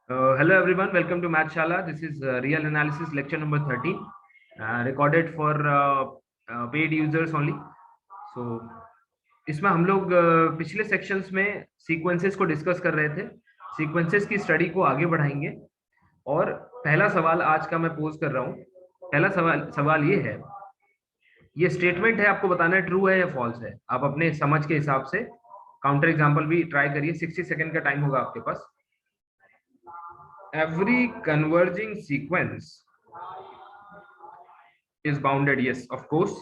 Hello everyone, welcome to Mathshala. This is Real Analysis lecture number 13, recorded for paid users only. So इसमें हम लोग पिछले sections में sequences को discuss कर रहे थे, सीक्वेंसेस की स्टडी को आगे बढ़ाएंगे और पहला सवाल आज का मैं पोज कर रहा हूँ। पहला सवाल ये है, ये स्टेटमेंट है, आपको बताना है ट्रू है या फॉल्स है। आप अपने समझ के हिसाब से काउंटर एग्जाम्पल भी ट्राई करिए, 60 सेकेंड का टाइम होगा आपके पास। Every converging sequence is bounded. Yes, of course.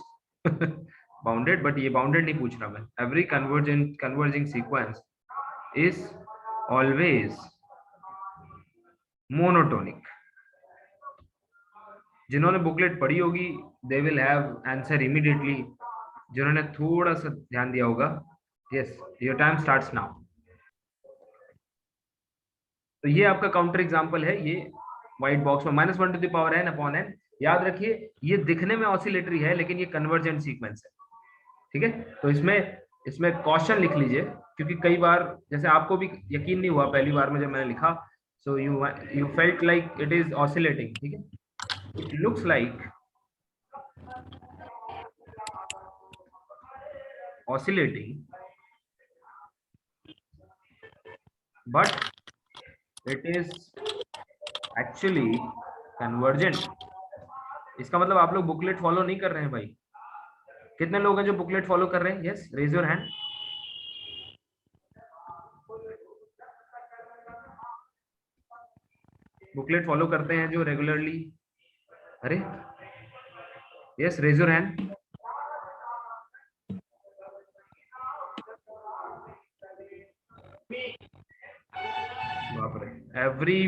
Bounded, but ये bounded नहीं पूछ रहा मैं। Every converging sequence is always monotonic. जिन्होंने बुकलेट पढ़ी होगी they will have answer immediately. जिन्होंने थोड़ा सा ध्यान दिया होगा, yes, your time starts now. तो ये आपका काउंटर एग्जाम्पल है, ये व्हाइट बॉक्स में -1 to the power n upon n। याद रखिए ये दिखने में ऑसिलेटरी है लेकिन ये कन्वर्जेंट सीक्वेंस है, ठीक है। तो इसमें कॉशन लिख लीजिए, क्योंकि कई बार जैसे आपको भी यकीन नहीं हुआ पहली बार में जब मैंने लिखा, so you felt like it is oscillating, ठीक है। It looks like oscillating but it is actually convergent. इसका मतलब आप लोग बुकलेट फॉलो नहीं कर रहे हैं भाई। कितने लोग हैं जो बुकलेट फॉलो कर रहे हैं? Yes, raise your hand. Booklet follow करते हैं जो रेगुलरली? अरे यस, रेज योर हैंड। बाप रे, every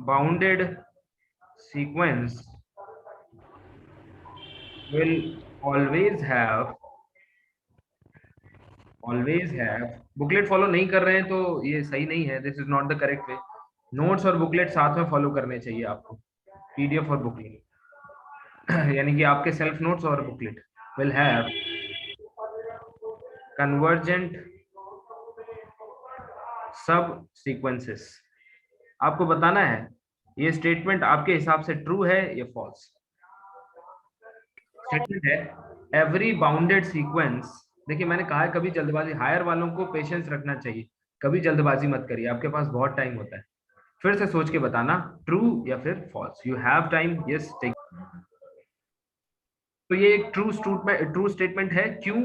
bounded sequence will always have booklet follow नहीं कर रहे हैं तो ये सही नहीं है, this is not the correct way. Notes और बुकलेट साथ में फॉलो करने चाहिए आपको, पीडीएफ और बुकलेट यानी कि आपके सेल्फ नोट्स और बुकलेट विल हैव कन्वर्जेंट सब सीक्वेंसेस। आपको बताना है ये स्टेटमेंट आपके हिसाब से ट्रू है या फॉल्स। स्टेटमेंट है एवरी बाउंडेड सीक्वेंस। देखिए मैंने कहा है कभी जल्दबाजी, हायर वालों को पेशेंस रखना चाहिए, कभी जल्दबाजी मत करिए, आपके पास बहुत टाइम होता है। फिर से सोच के बताना ट्रू या फिर false, you have time. Yes, take. तो ये एक ट्रू स्टेटमेंट है। क्यों?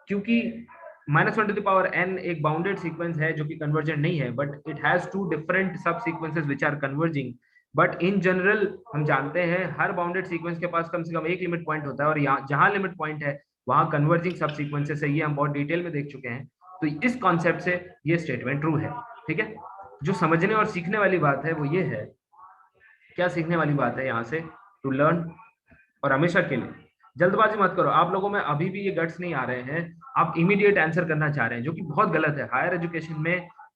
क्योंकि -1 to the power n एक बाउंडेड सीक्वेंस है जो कि कन्वर्जेंट नहीं है, but it has two different subsequences which are converging. But in general हम जानते हैं हर बाउंडेड सीक्वेंस के पास कम से कम एक लिमिट पॉइंट होता है, और यहाँ जहां लिमिट पॉइंट है वहां कन्वर्जिंग सब सीक्वेंसेस है। ये हम बहुत डिटेल में देख चुके हैं। तो इस कॉन्सेप्ट से ये स्टेटमेंट ट्रू है, ठीक है। जो समझने और सीखने वाली बात है वो ये है, क्या सीखने वाली बात है यहाँ से? To learn. और हमेशा के लिए जल्दबाजी मत करो। आप लोगों में अभी भी ये गट्स नहीं आ रहे हैं, आप इमीडिएट आंसर करना चाह रहे हैं, जो कि बहुत गलत है।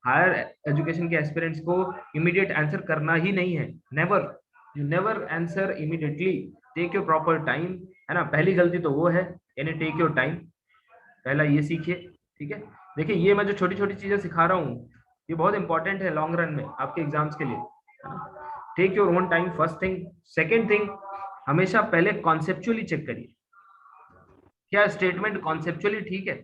हायर एजुकेशन के एस्पिरेंट्स को इमीडिएट आंसर करना ही नहीं है। Never, you never answer immediately, take your proper time, है ना। पहली गलती तो वो है, यानी टेक योर टाइम। पहला ये सीखिए, ठीक है। देखिए ये मैं जो छोटी छोटी चीजें सिखा रहा हूँ ये बहुत इंपॉर्टेंट है लॉन्ग रन में आपके एग्जाम्स के लिए, है ना। Take your own time, first thing. Second thing, हमेशा पहले कॉन्सेप्चुअली चेक करिए, क्या स्टेटमेंट कॉन्सेप्चुअली ठीक है।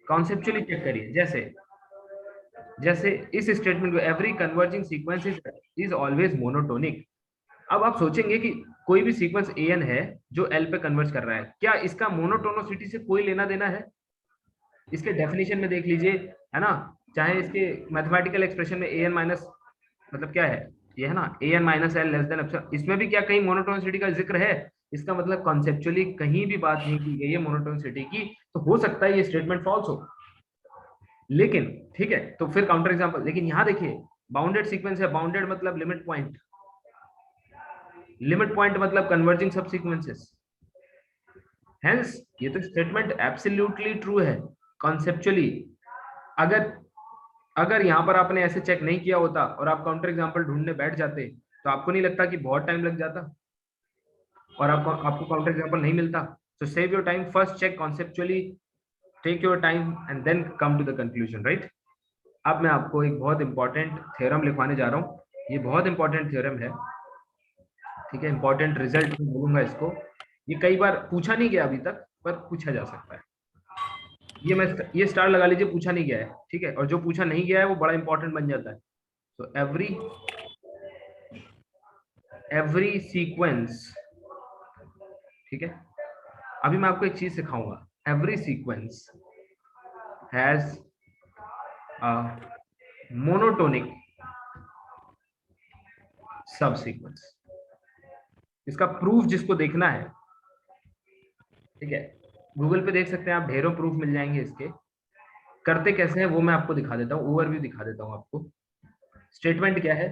कॉन्सेप्चुअली चेक करिए, जैसे इस स्टेटमेंट को every converging sequence is always monotonic. अब आप सोचेंगे कि कोई भी सीक्वेंस an है जो l पे कन्वर्ज कर रहा है, क्या इसका मोनोटोनोसिटी से कोई लेना देना है? इसके डेफिनेशन में देख लीजिए, है ना। चाहे इसके मैथमेटिकल एक्सप्रेशन में an माइनस मतलब क्या है, ये है ना, an minus L less than epsilon, इसमें भी क्या कहीं मोनोटोनिसिटी का जिक्र है? इसका मतलब कॉन्सेप्चुअली कहीं भी बात नहीं की गई है मोनोटोनिसिटी की। तो हो सकता है ये स्टेटमेंट फॉल्स हो, लेकिन ठीक है। तो फिर काउंटर एग्जांपल, लेकिन यहाँ देखिए बाउंडेड सीक्वेंस है, बाउंडेड मतलब लिमिट पॉइंट, लिमिट पॉइंट मतलब कन्वर्जिंग सब सीक्वेंसेस। हेंस ये तो स्टेटमेंट एब्सोल्युटली ट्रू है कॉन्सेप्चुअली। अगर अगर यहाँ पर आपने ऐसे चेक नहीं किया होता और आप काउंटर एग्जांपल ढूंढने बैठ जाते तो आपको नहीं लगता कि बहुत टाइम लग जाता और आपको काउंटर एग्जांपल नहीं मिलता? So save your time, first check conceptually, take your time and then come to the conclusion, right. अब मैं आपको एक बहुत इंपॉर्टेंट थ्योरम लिखवाने जा रहा हूँ। ये बहुत इंपॉर्टेंट थ्योरम है, ठीक है, इंपॉर्टेंट रिजल्ट मैं बोलूंगा इसको। ये कई बार पूछा नहीं गया अभी तक, पर पूछा जा सकता है। ये स्टार लगा लीजिए, पूछा नहीं गया है, ठीक है, और जो पूछा नहीं गया है वो बड़ा इंपॉर्टेंट बन जाता है। तो एवरी सीक्वेंस, ठीक है, अभी मैं आपको एक चीज सिखाऊंगा। Every sequence has a monotonic सब सीक्वेंस। इसका प्रूफ जिसको देखना है, ठीक है, गूगल पे देख सकते हैं आप, ढेरों प्रूफ मिल जाएंगे इसके। करते कैसे हैं वो मैं आपको दिखा देता हूँ, ओवरव्यू दिखा देता हूँ आपको। स्टेटमेंट क्या है?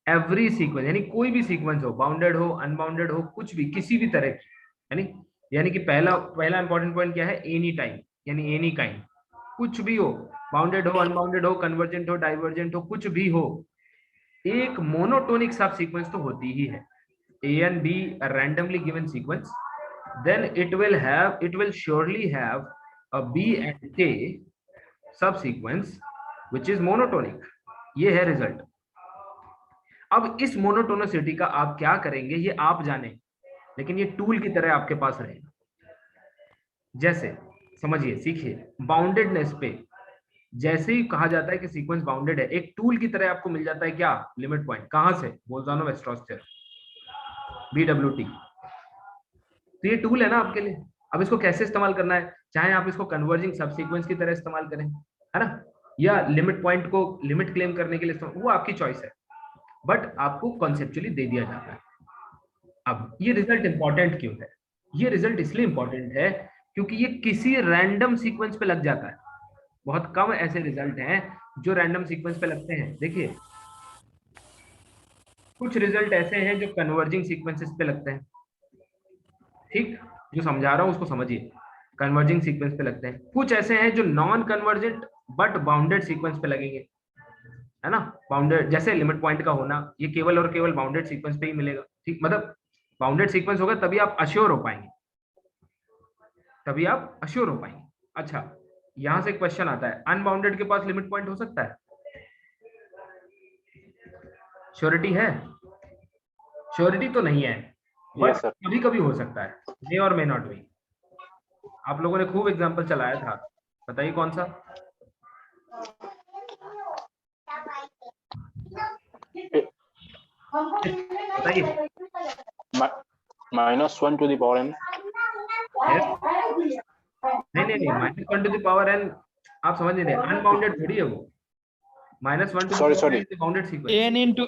एवरी सीक्वेंस, यानी कोई भी सीक्वेंस हो, बाउंडेड हो, अनबाउंडेड हो, कुछ भी, किसी भी तरह की, यानी कि पहला पहला इंपॉर्टेंट पॉइंट क्या है? एनी टाइम, यानी एनी काइंड, कुछ भी हो, बाउंडेड हो, अनबाउंडेड हो, कन्वर्जेंट हो, डाइवर्जेंट हो, कुछ भी हो, एक मोनोटोनिक सब सीक्वेंस तो होती ही है। A and B a randomly given sequence, then it will surely have a B and K subsequence which is monotonic. ये है रिजल्ट। अब इस मोनोटोनिसिटी का आप क्या करेंगे ये आप जाने, लेकिन ये टूल की तरह आपके पास रहेगा। जैसे समझिए, सीखिए, बाउंडेडनेस पे जैसे ही कहा जाता है कि सीक्वेंस बाउंडेड है, एक टूल की तरह आपको मिल जाता है क्या? Limit point. कहां से? बोल्जानो-वेस्ट्रॉस थ्योरम, BWT। तो ये टूल है ना आपके लिए। अब इसको कैसे इस्तेमाल करना है, चाहे आप इसको कन्वर्जिंग सब सीक्वेंस की तरह इस्तेमाल करें, है ना, या लिमिट पॉइंट को लिमिट क्लेम करने के लिए, वो आपकी चॉइस है, बट आपको कॉन्सेप्चुअली दे दिया जाता है। अब ये रिजल्ट इंपॉर्टेंट क्यों है? ये रिजल्ट इसलिए इंपॉर्टेंट है क्योंकि ये किसी रैंडम सीक्वेंस पे लग जाता है। बहुत कम ऐसे रिजल्ट हैं जो रैंडम सीक्वेंस पे लगते हैं। देखिए, कुछ रिजल्ट ऐसे हैं जो कन्वर्जिंग सीक्वेंसेस पे लगते हैं, ठीक, जो समझा रहा हूं उसको समझिए, कन्वर्जिंग सीक्वेंस पे लगते हैं। कुछ ऐसे हैं जो non convergent but bounded sequence पे लगेंगे, है ना। बाउंडेड जैसे लिमिट पॉइंट का होना, ये केवल और केवल बाउंडेड सीक्वेंस पे ही मिलेगा, ठीक, मतलब बाउंडेड सीक्वेंस होगा तभी आप अश्योर हो पाएंगे, तभी आप अश्योर हो पाएंगे। अच्छा, यहां से क्वेश्चन आता है, अनबाउंडेड के पास लिमिट पॉइंट हो सकता है? श्योरिटी है? श्योरिटी तो नहीं है, बट कभी कभी हो सकता है, मे और मे नॉट बी। आप लोगों ने खूब एग्जांपल चलाया था, बताइए कौन सा? बताइए। -1 to the power n। नहीं, -1 to the power n आप समझ नहीं रहे, अनबाउंडेड थोड़ी है वो। -1 to the power n bounded sequence. n into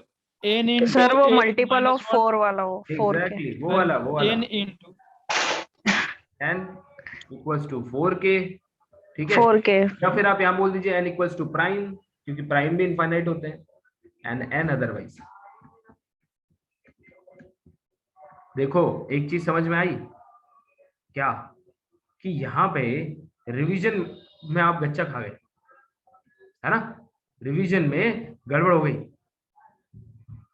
sir वो मल्टीपल ऑफ 4 वाला हो, 4 के। एग्जैक्टली वो वाला n into n equals to 4k, ठीक है, 4k। या फिर आप यहाँ बोल दीजिए n इक्वल्स टू प्राइम, क्योंकि प्राइम भी इनफाइनाइट होते हैं, एंड n अदरवाइज। देखो, एक चीज समझ में आई क्या, कि यहाँ पे रिवीजन में आप गच्चा खा गए, है ना, रिवीजन में गड़बड़ हो गई,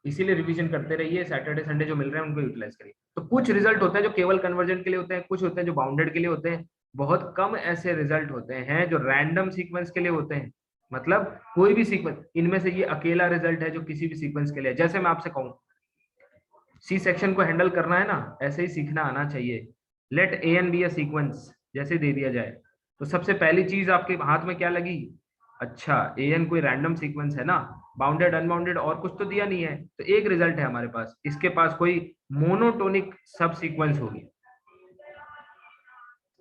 इसीलिए रिवीजन करते रहिए, सैटरडे संडे जो मिल रहे हैं उनको यूटिलाइज करिए। तो कुछ रिजल्ट होते हैं जो केवल कन्वर्जेंट के लिए होते हैं, कुछ होते हैं जो बाउंडेड के लिए होते हैं, बहुत कम ऐसे रिजल्ट होते हैं जो रैंडम सीक्वेंस के लिए होते हैं। मतलब कोई भी सीक्वेंस, इनमें से ये अकेला रिजल्ट है जो किसी भी सीक्वेंस के लिए। जैसे मैं आपसे कहूँ सी सेक्शन को हैंडल करना है ना, ऐसे ही सीखना आना चाहिए। Let A N be a sequence जैसे दे दिया जाए, तो सबसे पहली चीज आपके हाथ में क्या लगी? अच्छा, ए एन कोई रैंडम सीक्वेंस है ना, बाउंडेड अनबाउंडेड और कुछ तो दिया नहीं है, तो एक रिजल्ट है हमारे पास, इसके पास कोई मोनोटोनिक सब सीक्वेंस होगी,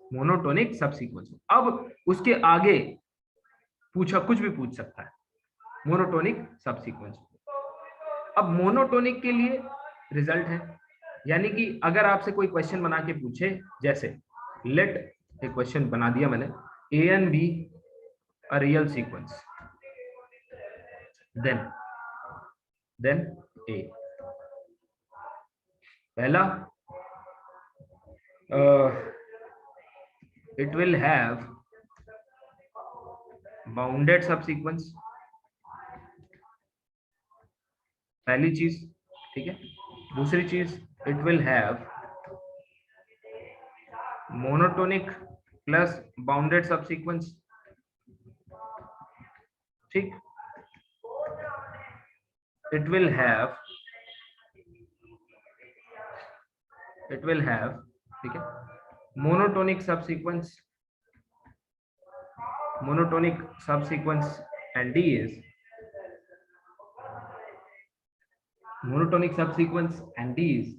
मोनोटोनिक सब सीक्वेंस। अब उसके आगे पूछा, कुछ भी पूछ सकता है, मोनोटोनिक सब सीक्वेंस। अब मोनोटोनिक के लिए रिजल्ट है, यानी कि अगर आपसे कोई क्वेश्चन बना के पूछे, जैसे लेट एक क्वेश्चन बना दिया मैंने, A and B a real sequence, then A, पहला it will have bounded subsequence, पहली चीज, ठीक है। दूसरी चीज, it will have monotonic plus bounded subsequence, ठीक। it will have ठीक है monotonic subsequence and D is monotonic subsequence and D is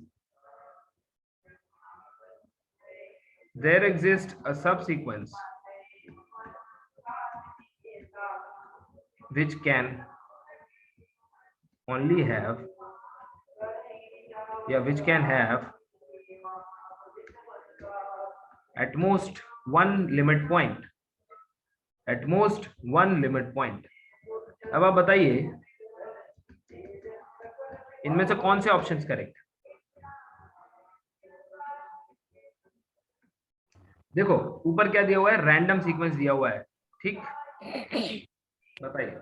there exists a subsequence which can only have which can have at most one limit point अब आप बताइए इनमें से कौन से ऑप्शंस करेक्ट? देखो ऊपर क्या दिया हुआ है, रैंडम सीक्वेंस दिया हुआ है, ठीक, बताइए।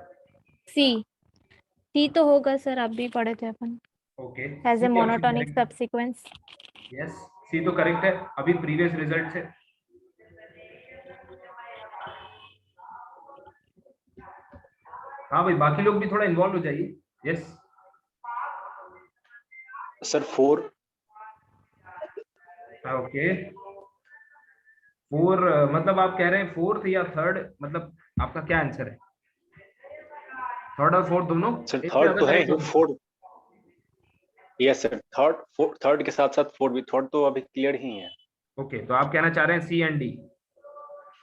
सी तो होगा सर, आप भी पढ़े थे अपन। Okay, as a monotonic subsequence. Yes, see तो करेक्ट है अभी प्रीवियस रिजल्ट से। हाँ भाई, बाकी लोग भी थोड़ा इन्वॉल्व हो जाइए। Yes sir 4। ओके 4 मतलब आप कह रहे हैं फोर्थ या थर्ड, मतलब आपका क्या आंसर है? थर्ड और फोर्थ दोनों? सर थर्ड तो है, फोर्थ यस सर, थर्ड के साथ साथ फोर्थ भी, थर्ड तो अभी क्लियर ही है। ओके तो आप कहना चाह रहे हैं सी एंड डी?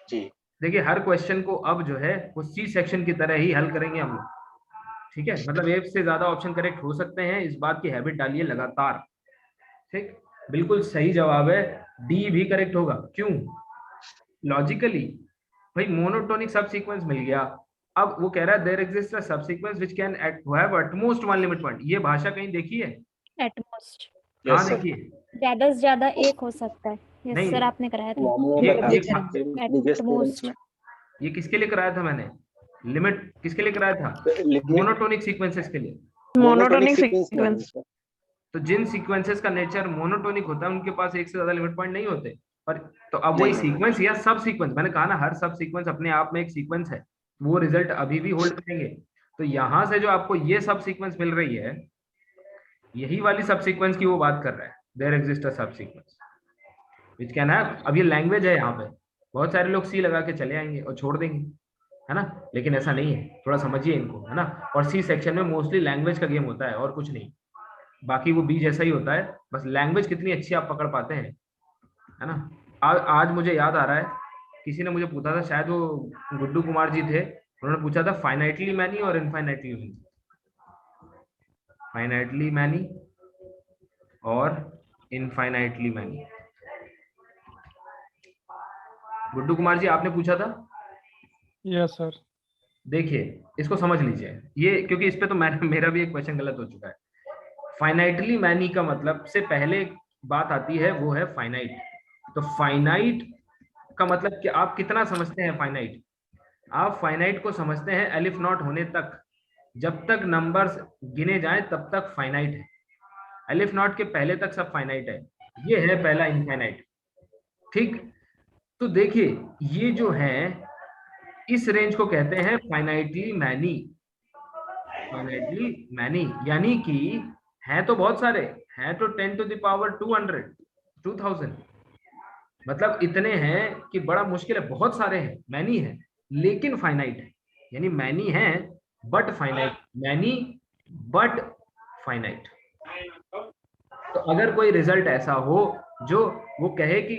जी देखिए हर क्वेश्चन को अब जो है वो सी सेक्शन की तरह ही हल करेंगे हम लोग, ठीक है, मतलब एक से ज्यादा ऑप्शन करेक्ट हो सकते हैं, इस बात की हैबिट डालिए लगातार, ठीक। बिल्कुल सही जवाब है, डी भी करेक्ट होगा। क्यों? लॉजिकली भाई मोनोटोनिक सब सीक्वेंस मिल गया, अब वो कह रहा है देयर एग्जिस्ट अ सब sequence which can have at most one limit point. ये भाषा कहीं देखी है? एट मोस्ट हाँ देखिए, ज्यादा से ज्यादा एक हो सकता है। यस सर, आपने कराया था ये किसके लिए कराया था मैंने? लिमिट किसके लिए कराया था? मोनोटोनिक सीक्वेंसेस के लिए। Monotonic sequence. तो जिन सीक्वेंसेस का नेचर मोनोटोनिक होता है उनके पास एक से ज्यादा लिमिट पॉइंट नहीं होते, पर तो अब वही सीक्वेंस या सब सीक्वेंस, मैंने कहा ना हर सब सीक्वेंस अपने आप में एक सीक्वेंस है, वो रिजल्ट अभी भी होल्ड करेंगे। तो यहां से जो आपको ये सब सीक्वेंस मिल रही है, यही वाली सब सीक्वेंस की वो बात कर रहा है, देयर एग्जिस्ट अ सब सीक्वेंस व्हिच कैन हैव। अब ये लैंग्वेज है, यहाँ पे बहुत सारे लोग सी लगा के चले आएंगे और छोड़ देंगे, है ना, लेकिन ऐसा नहीं है, थोड़ा समझिए इनको, है ना। और सी सेक्शन में मोस्टली लैंग्वेज का गेम होता है और कुछ नहीं, बाकी वो बी जैसा ही होता है, बस लैंग्वेज कितनी अच्छी आप पकड़ पाते हैं, है ना। आज मुझे याद आ रहा है, किसी ने मुझे पूछा था, शायद वो गुड्डू कुमार जी थे, उन्होंने पूछा था फाइनाइटली मैनी और इनफाइनाइटली मैनी, फाइनाइटली मैनी और इनफाइनाइटली मैनी। गुड्डू कुमार जी आपने पूछा था? Yes sir. देखिए इसको समझ लीजिए, ये क्योंकि इस पे तो मेरा भी एक क्वेश्चन गलत हो चुका है। फाइनाइटली मैनी का मतलब से पहले बात आती है वो है फाइनाइट। तो फाइनाइट का मतलब कि आप कितना समझते हैं फाइनाइट? आप फाइनाइट को समझते हैं एलिफ नॉट होने तक, जब तक नंबर्स गिने जाएं तब तक फाइनाइट है, एलिफ नॉट के पहले तक सब फाइनाइट है, ये है पहला इनफाइनाइट, ठीक। तो देखिए ये जो है इस रेंज को कहते हैं फाइनाइटली मैनी, फाइनाइटली मैनी, यानी कि हैं तो बहुत सारे, हैं तो 10 to the power 200 2000, मतलब इतने हैं कि बड़ा मुश्किल है, बहुत सारे हैं, मैनी है लेकिन फाइनाइट है, यानी मैनी है but finite, many but finite. तो अगर कोई रिजल्ट ऐसा हो जो वो कहे कि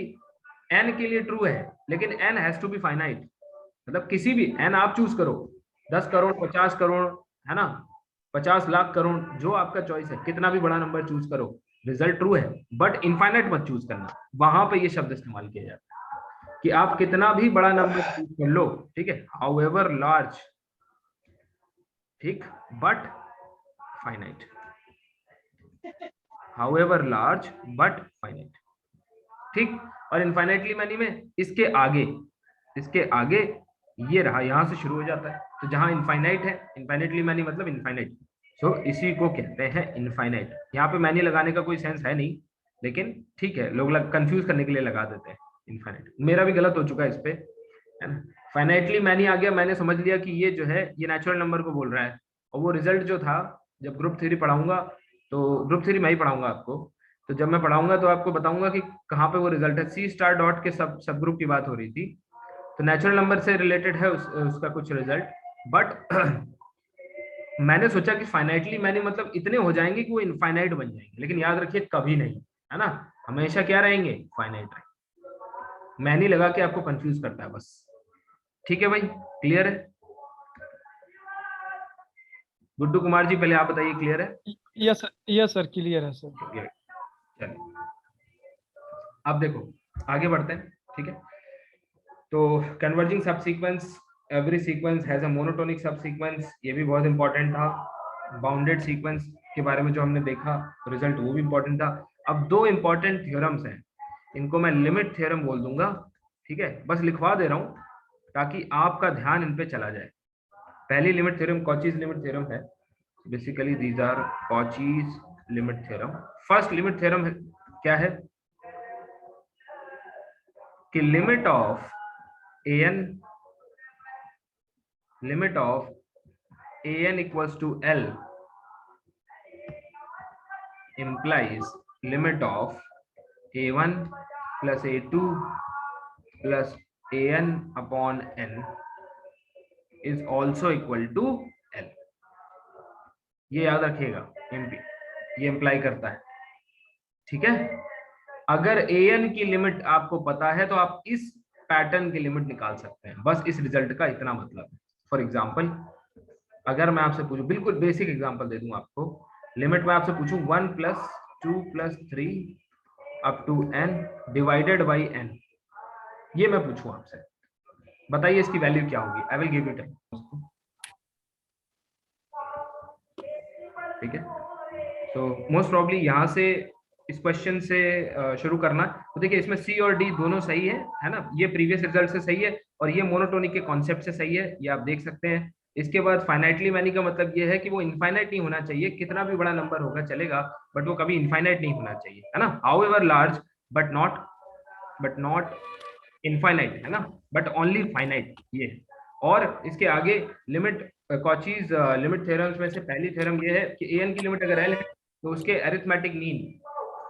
n के लिए ट्रू है लेकिन n has to be finite, मतलब किसी भी n आप चूज करो, 10 करोड़ 50 करोड़, है ना, 50 लाख करोड़, जो आपका चॉइस है, कितना भी बड़ा नंबर चूज करो, रिजल्ट ट्रू है, बट इनफाइनाइट मत चूज करना। वहां पे ये शब्द इस्तेमाल किया जाता है कि आप कितना भी बड़ा नंबर चूज कर लो, ठीक है, हाउएवर लार्ज, ठीक, but finite, however large but finite, ठीक। और इनफाइनाइटली मैनी में इसके आगे ये रहा, यहां से शुरू हो जाता है, तो जहां इनफाइनाइट है, इनफाइनाइटली मैनी मतलब इनफाइनाइट, सो इसी को कहते हैं इनफाइनाइट। यहाँ पे मैनी लगाने का कोई सेंस है नहीं, लेकिन ठीक है, लोग कंफ्यूज करने के लिए लगा देते हैं इनफाइनाइट, मेरा भी गलत हो चुका है इस पे, है ना। फाइनाइटली मैनी आ गया, मैंने समझ लिया कि ये जो है ये नेचुरल नंबर को बोल रहा है, और वो रिजल्ट जो था जब ग्रुप थ्योरी पढ़ाऊंगा तो ग्रुप थ्योरी मैं ही पढ़ाऊंगा आपको, तो जब मैं पढ़ाऊंगा तो आपको बताऊंगा कि कहाँ पे वो रिजल्ट है। सी स्टार डॉट के सब ग्रुप की बात हो रही थी, तो नेचुरल नंबर से रिलेटेड है उसका कुछ रिजल्ट। बट मैंने सोचा कि फाइनाइटली मैंने मतलब इतने हो जाएंगे कि वो इनफाइनाइट बन जाएंगे, लेकिन याद रखिए कभी नहीं, है ना, हमेशा क्या रहेंगे, फाइनाइट रहेंगे। मैं नहीं लगा कि आपको कंफ्यूज करता है बस। ठीक है भाई, क्लियर है? गुड्डू कुमार जी पहले आप बताइए, क्लियर है? यस सर, क्लियर है सर। चलिए अब देखो आगे बढ़ते हैं। ठीक है, तो कन्वर्जिंग सब sequence, every sequence has a monotonic सब सीक्वेंस, ये भी बहुत इंपॉर्टेंट था। बाउंडेड सीक्वेंस के बारे में जो हमने देखा रिजल्ट, वो भी इंपॉर्टेंट था। अब दो इंपॉर्टेंट थ्योरम्स हैं, इनको मैं लिमिट थ्योरम बोल दूंगा। ठीक है, बस लिखवा दे रहा हूं ताकि आपका ध्यान इन पे चला जाए। पहली limit theorem Cauchy's limit theorem है। Basically these are Cauchy's limit theorem. First limit theorem क्या है कि limit of an equals to L implies limit of a1 plus a2 plus an upon n is also equal to L। ये याद रखिएगा, ये imply करता है। ठीक है, अगर an की लिमिट आपको पता है तो आप इस पैटर्न की लिमिट निकाल सकते हैं, बस इस रिजल्ट का इतना मतलब है। फॉर एग्जाम्पल अगर मैं आपसे पूछूं, बिल्कुल बेसिक एग्जांपल दे दूं आपको, लिमिट में आपसे पूछूं 1 + 2 + 3 up to n divided by n, ये मैं पूछूं आपसे, बताइए इसकी वैल्यू क्या होगी। I will give it. ठीक है, तो मोस्ट प्रॉब्ली यहाँ से इस क्वेश्चन से शुरू करना। तो देखिए इसमें सी और डी दोनों सही है ना, ये प्रीवियस रिजल्ट से सही है और ये मोनोटोनिक के कॉन्सेप्ट से सही है, ये आप देख सकते हैं। इसके बाद फाइनाइटली मैनी का मतलब ये है कि वो इनफाइनाइट नहीं होना चाहिए, कितना भी बड़ा नंबर होगा चलेगा, बट वो कभी इनफाइनाइट नहीं होना चाहिए, है ना। However large but not infinite, है ना, बट ओनली फाइनाइट ये। और इसके आगे लिमिट कॉचीज लिमिट थ्योरम्स में से पहली थ्योरम ये है कि an की लिमिट अगर l है तो उसके arithmetic mean,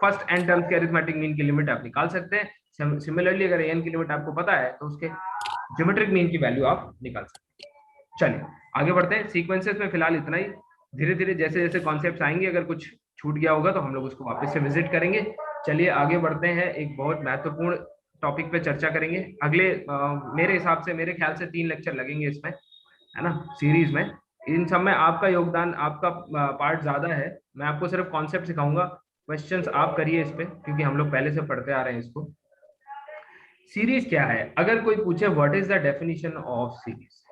first n terms के अरिथमेटिक मीन की लिमिट आप निकाल सकते हैं। सिमिलरली अगर an की लिमिट आपको पता है तो उसके ज्योमेट्रिक मीन की वैल्यू आप निकाल सकते हैं। चलिए आगे बढ़ते हैं। सीक्वेंसेस में फिलहाल इतना ही, धीरे धीरे जैसे जैसे कॉन्सेप्ट्स आएंगे, अगर कुछ छूट गया होगा तो हम लोग उसको वापस से विजिट करेंगे। चलिए आगे बढ़ते हैं, एक बहुत महत्वपूर्ण टॉपिक पे चर्चा करेंगे। अगले मेरे हिसाब से, मेरे ख्याल से 3 लेक्चर लगेंगे इसमें, है ना, सीरीज में। इन सब में आपका योगदान, आपका पार्ट ज्यादा है। मैं आपको सिर्फ कॉन्सेप्ट सिखाऊंगा, क्वेश्चंस आप करिए इस पे, क्योंकि हम लोग पहले से पढ़ते आ रहे हैं इसको। सीरीज क्या है, अगर कोई पूछे what is the definition of series,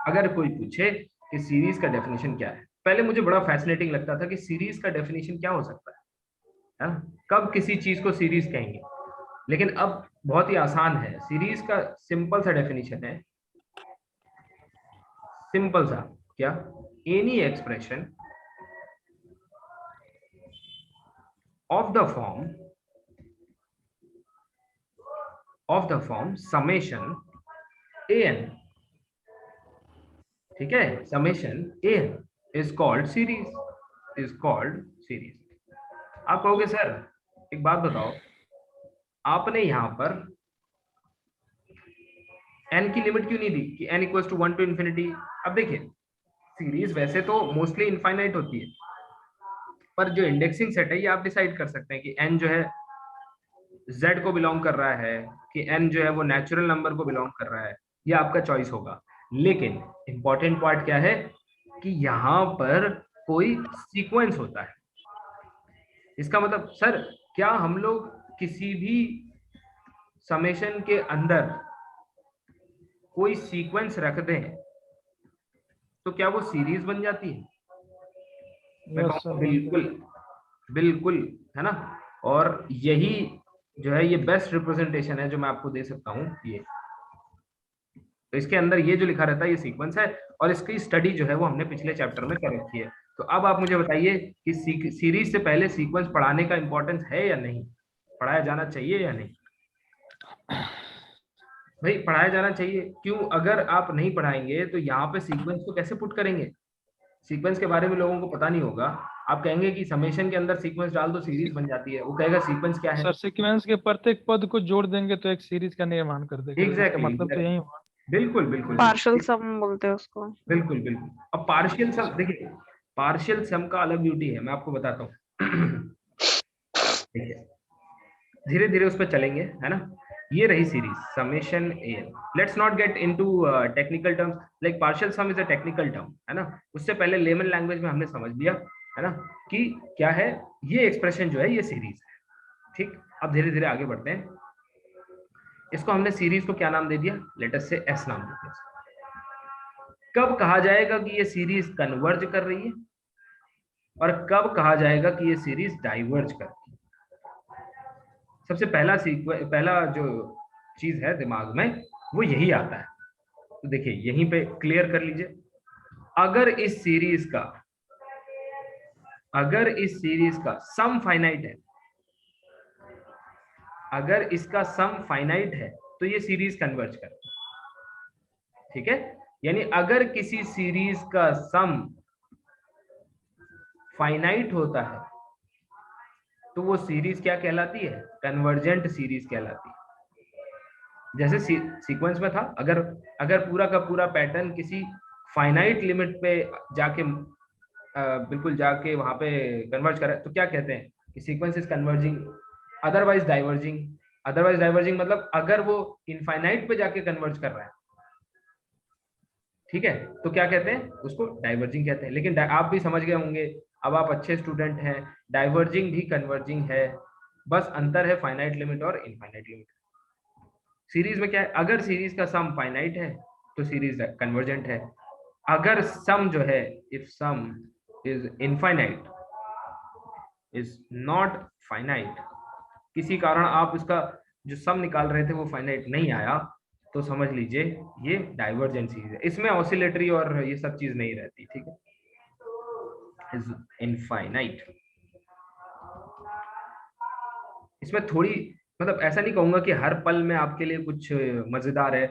अगर कोई पूछे कि सीरीज का डेफिनेशन क्या है, पहले मुझे बड़ा फैसिनेटिंग लगता था कि सीरीज का डेफिनेशन क्या हो सकता है ना, कब किसी चीज को सीरीज कहेंगे। लेकिन अब बहुत ही आसान है, सीरीज का सिंपल सा डेफिनेशन है, सिंपल सा, क्या, any expression of the form summation an, ठीक है, summation an is called series, आप कहोगे सर एक बात बताओ, आपने यहां पर n की लिमिट क्यों नहीं दी कि n = 1 to infinity। अब देखिए सीरीज वैसे तो मोस्टली इनफाइनाइट होती है, पर जो इंडेक्सिंग सेट है ये आप डिसाइड कर सकते हैं कि n जो है z को बिलोंग कर रहा है, कि n जो है वो नेचुरल नंबर को बिलोंग कर रहा है, ये आपका चॉइस होगा। लेकिन इंपॉर्टेंट पार्ट क्या है कि यहाँ पर कोई सीक्वेंस होता है। इसका मतलब सर क्या हम लोग किसी भी समेशन के अंदर कोई सीक्वेंस रख दें तो क्या वो सीरीज बन जाती है? बिल्कुल, है ना। और यही जो है ये बेस्ट रिप्रेजेंटेशन है जो मैं आपको दे सकता हूँ। ये तो इसके अंदर ये जो लिखा रहता है ये सीक्वेंस है, और इसकी स्टडी जो है वो हमने पिछले चैप्टर में कर रखी है। तो अब आप मुझे बताइए कि सीरीज से पहले सीक्वेंस पढ़ाने का इंपॉर्टेंस है या नहीं, पढ़ाया जाना चाहिए या नहीं? भाई पढ़ाया जाना चाहिए। क्यों? अगर आप नहीं पढ़ाएंगे तो यहाँ पे सीक्वेंस को कैसे पुट करेंगे? सीक्वेंस के बारे में लोगों को पता नहीं होगा, आप कहेंगे कि समेशन के अंदर सीक्वेंस डाल दो सीरीज बन जाती है, वो कहेगा सीक्वेंस क्या है। सर सीक्वेंस के प्रत्येक पद को जोड़ देंगे तो एक सीरीज का निर्माण कर देगा। इसका एग्जैक्टली मतलब तो यही हुआ। बिल्कुल बिल्कुल पार्शियल सम बोलते हैं उसको। बिल्कुल बिल्कुल। अब पार्शियल सम देखिए, पार्शियल सम का अलग ब्यूटी है, मैं आपको बताता हूँ। ठीक है, धीरे धीरे उस पर चलेंगे, है ना। ये रही series summation N. Let's not get into technical terms, like partial sum is a technical term, है ना। उससे पहले लेमन लैंग्वेज में हमने समझ लिया, है ना, कि क्या है ये एक्सप्रेशन जो है ये सीरीज है। ठीक, अब धीरे धीरे आगे बढ़ते हैं। इसको हमने सीरीज को क्या नाम दे दिया, लेट अस से एस नाम दे दिया। कब कहा जाएगा कि ये सीरीज कन्वर्ज कर रही है और कब कहा जाएगा कि ये सीरीज डाइवर्ज कर रही है। सबसे पहला जो चीज है दिमाग में वो यही आता है। तो देखिए यहीं पे क्लियर कर लीजिए, अगर इस सीरीज का सम फाइनाइट है, अगर इसका सम फाइनाइट है तो ये सीरीज कन्वर्ज कर, ठीक है। यानी अगर किसी सीरीज का सम फाइनाइट होता है तो वो सीरीज क्या कहलाती है, कन्वर्जेंट सीरीज कहलाती है। जैसे सीक्वेंस में था, अगर पूरा का पूरा पैटर्न किसी फाइनाइट लिमिट पे जाके बिल्कुल जाके वहां पे कन्वर्ज करे तो क्या कहते हैं कि sequence is converging, otherwise diverging. Otherwise diverging मतलब अगर वो इनफाइनाइट पे जाके कन्वर्ज कर रहा है, ठीक है, तो क्या कहते हैं, उसको डाइवर्जिंग कहते हैं। लेकिन आप भी समझ गए होंगे, अब आप अच्छे स्टूडेंट हैं, डाइवर्जिंग भी कन्वर्जिंग है, बस अंतर है फाइनाइट लिमिट और इनफाइनाइट लिमिट। सीरीज में क्या है, अगर सीरीज का सम फाइनाइट है तो सीरीज कन्वर्जेंट है। अगर सम जो है, if some is infinite, is not finite, किसी कारण आप इसका जो सम निकाल रहे थे वो फाइनाइट नहीं आया, तो समझ लीजिए ये डाइवर्जेंट सीरीज है। इसमें ऑसिलेटरी और ये सब चीज नहीं रहती, ठीक है, इज इनफाइनाइट। इसमें थोड़ी मतलब ऐसा नहीं कहूंगा कि हर पल में आपके लिए कुछ मजेदार है,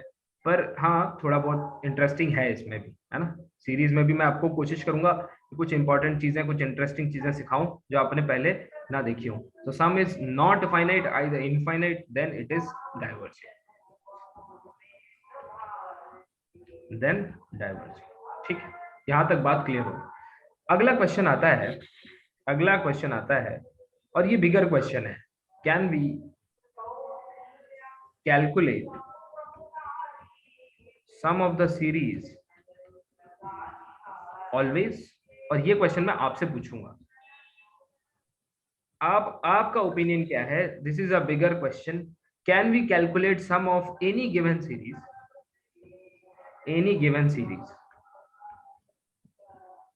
पर हाँ थोड़ा बहुत इंटरेस्टिंग है इसमें भी, है ना। सीरीज में भी मैं आपको कोशिश करूंगा कि कुछ इंपॉर्टेंट चीजें, कुछ इंटरेस्टिंग चीजें सिखाऊं जो आपने पहले ना देखी हो। तो sum is not finite, either infinite, then it is divergent, then divergent. ठीक है, यहां तक बात क्लियर हो। अगला क्वेश्चन आता है, और ये बिगर क्वेश्चन है, can we calculate sum of the series always. और ये क्वेश्चन मैं आपसे पूछूंगा, आपका ओपिनियन क्या है, this is a bigger question, can we calculate sum of any given series,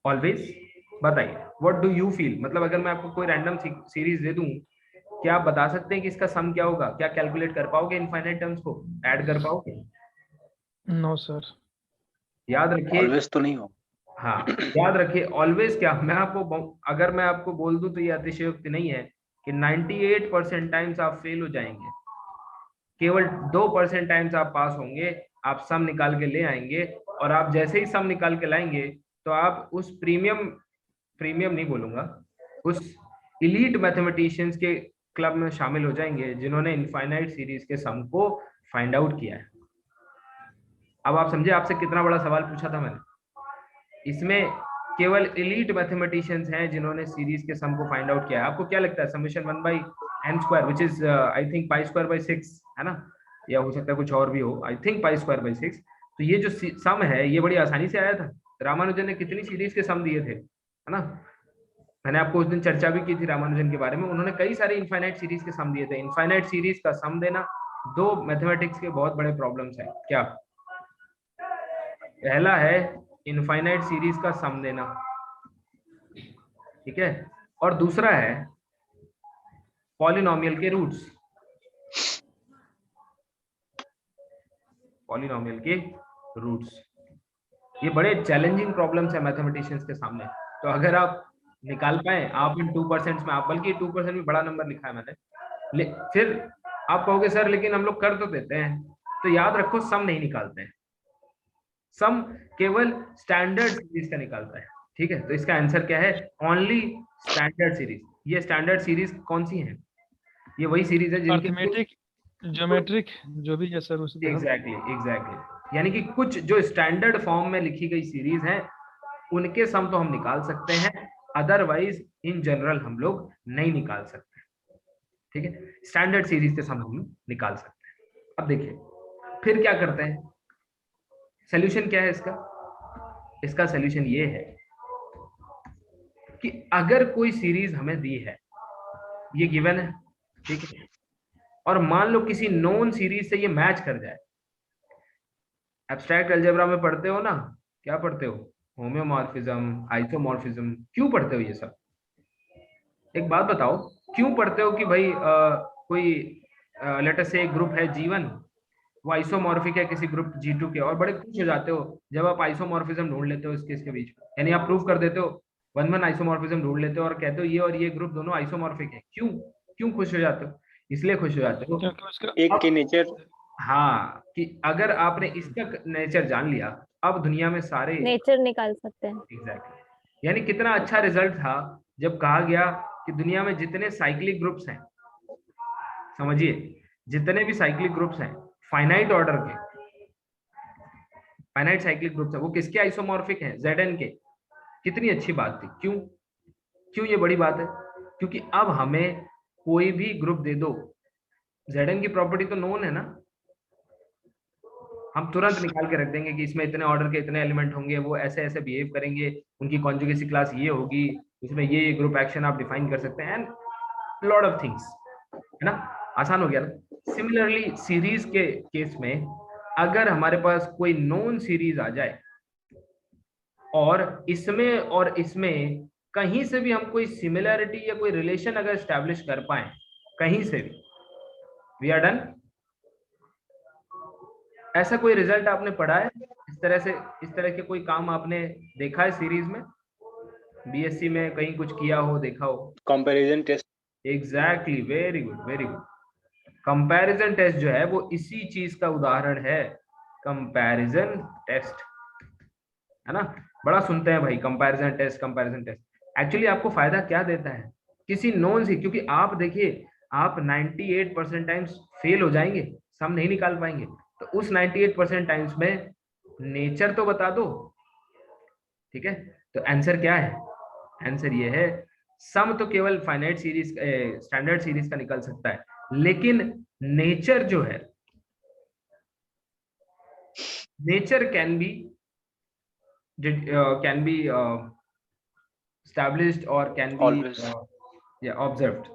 always. बताइए व्हाट डू यू फील, मतलब अगर मैं आपको कोई रैंडम सीरीज दे दूं, क्या आप बता सकते हैं कि इसका सम क्या होगा, क्या कैलकुलेट कर पाओगे, इनफाइनाइट टर्म्स को ऐड कर पाओगे? No sir. याद रखिए, ऑलवेज तो नहीं हो। हाँ याद रखिए, ऑलवेज क्या, अगर मैं आपको बोल दूं तो ये अतिशयोक्ति नहीं है कि 98% टाइम्स आप फेल हो जाएंगे, केवल 2% टाइम्स आप पास होंगे। आप सम निकाल के ले आएंगे, और आप जैसे ही सम निकाल के लाएंगे तो आप उस प्रीमियम नहीं बोलूंगा, उस इलीट मैथमेटिशियंस के क्लब में शामिल हो जाएंगे जिन्होंने इनफाइनाइट सीरीज के सम को फाइंड आउट किया है। अब आप समझे आपसे कितना बड़ा सवाल पूछा था मैंने, इसमें केवल एलीट मैथमेटिशियंस हैं जिन्होंने सीरीज के सम को फाइंड आउट किया है। आपको क्या लगता है, summation 1/n² which is I think π²/6 है ना, या हो सकता है कुछ और भी हो, आई थिंक π²/6। तो ये जो सम है ये बड़ी आसानी से आया था। रामानुजन ने कितनी सीरीज के सम दिए थे, है ना, मैंने आपको उस दिन चर्चा भी की थी रामानुजन के बारे में, उन्होंने कई सारे इनफाइनाइट सीरीज के सम दिए थे। इनफाइनाइट सीरीज का सम देना 2 मैथमेटिक्स के बहुत बड़े प्रॉब्लम्स हैं। क्या पहला है इनफाइनाइट सीरीज का सम देना, ठीक है, और दूसरा है पॉलिनोमियल के रूट्स, ये बड़े चैलेंजिंग प्रॉब्लम्स है मैथमेटिशियंस के सामने। तो अगर आप निकाल पाए, आप इन 2% में, आप बल्कि 2% भी बड़ा नंबर लिखा है मैंने, फिर आप कहोगे सर लेकिन हम लोग कर तो देते हैं, तो याद रखो सम नहीं निकालते हैं, सम केवल स्टैंडर्ड सीरीज का निकालता है। ठीक है, तो इसका आंसर क्या है? Only standard series. ये स्टैंडर्ड सीरीज कौन सी है? ये वही सीरीज है जिनके अर्थमेटिक, ज्योमेट्रिक, जो भी है सर उस पे हम। एग्जैक्टली यानी कि कुछ जो स्टैंडर्ड फॉर्म में लिखी गई सीरीज है उनके सम तो हम निकाल सकते हैं, अदरवाइज इन जनरल हम लोग नहीं निकाल सकते। ठीक है, स्टैंडर्ड सीरीज के सम हम निकाल सकते हैं। अब देखिए फिर क्या करते हैं, सोल्यूशन क्या है इसका? इसका सोल्यूशन ये है कि अगर कोई सीरीज हमें दी है, ये गिवन है, ठीक है, और मान लो किसी नोन सीरीज से ये मैच कर जाए। एब्स्ट्रैक्ट अलजेब्रा में पढ़ते हो ना, क्या पढ़ते हो? होम्योमॉर्फिज्म, आइसोमॉर्फिज्म, क्यों पढ़ते हो ये सब? एक बात बताओ, क्यों पढ़ते हो कि भाई कोई लेट अस से एक ग्रुप है G1, वो आइसोमॉर्फिक है किसी ग्रुप G2 के, और बड़े खुश हो जाते हो जब आप आइसोमॉर्फिज्म ढूंढ लेते हो इसके बीच में, यानी आप प्रूफ कर देते हो 1-1 आइसोमॉर्फिज्म ढूंढ लेते हो और कहते हो ये और ये ग्रुप दोनों आइसोमॉर्फिक है। क्यों क्यों खुश हो जाते हो? इसलिए खुश हो जाते हो क्योंकि उसका एक के नेचर, हाँ, कि अगर आपने इसका नेचर जान लिया, अब दुनिया में सारे नेचर निकाल सकते हैं। एग्जैक्टली यानी कितना अच्छा रिजल्ट था जब कहा गया कि दुनिया में जितने साइक्लिक ग्रुप्स हैं, समझिए जितने भी साइक्लिक ग्रुप्स हैं फाइनाइट ऑर्डर के, फाइनाइट साइक्लिक ग्रुप्स है, वो किसके आइसोमॉर्फिक हैं? Zn के। कितनी अच्छी बात थी। क्यों क्यों ये बड़ी बात है? क्योंकि अब हमें कोई भी ग्रुप दे दो, Zn की प्रॉपर्टी तो नोन है ना, हम तुरंत निकाल के रख देंगे कि इसमें इतने ऑर्डर के इतने एलिमेंट होंगे, वो ऐसे ऐसे बिहेव करेंगे, उनकी कॉन्जुगेसी क्लास ये होगी, इसमें ये ग्रुप एक्शन आप डिफाइन कर सकते हैं, एंड लॉट ऑफ थिंग्स, है ना? आसान हो गया ना? सिमिलरली सीरीज के केस में अगर हमारे पास कोई नोन सीरीज आ जाए और इसमें कहीं से भी हम कोई सिमिलरिटी या कोई रिलेशन अगर एस्टैब्लिश कर पाए कहीं से भी, वी आर डन। ऐसा कोई रिजल्ट आपने पढ़ा है इस तरह के कोई काम आपने देखा है सीरीज में? बीएससी में कहीं कुछ किया हो, देखा हो? Comparison test. Exactly, very good very good. Comparison test जो है वो इसी चीज का उदाहरण है, कंपैरिजन टेस्ट, है ना? बड़ा सुनते हैं भाई comparison test, comparison test. Actually आपको फायदा क्या देता है? किसी नोन से, क्योंकि आप देखिए आप 98% टाइम्स फेल हो जाएंगे, सम नहीं निकाल पाएंगे, तो उस 98% टाइम्स में नेचर तो बता दो, ठीक है? तो आंसर क्या है? आंसर ये है, सम तो केवल फाइनाइट सीरीज, स्टैंडर्ड सीरीज का निकल सकता है, लेकिन नेचर जो है, nature can be established or can be Always. observed,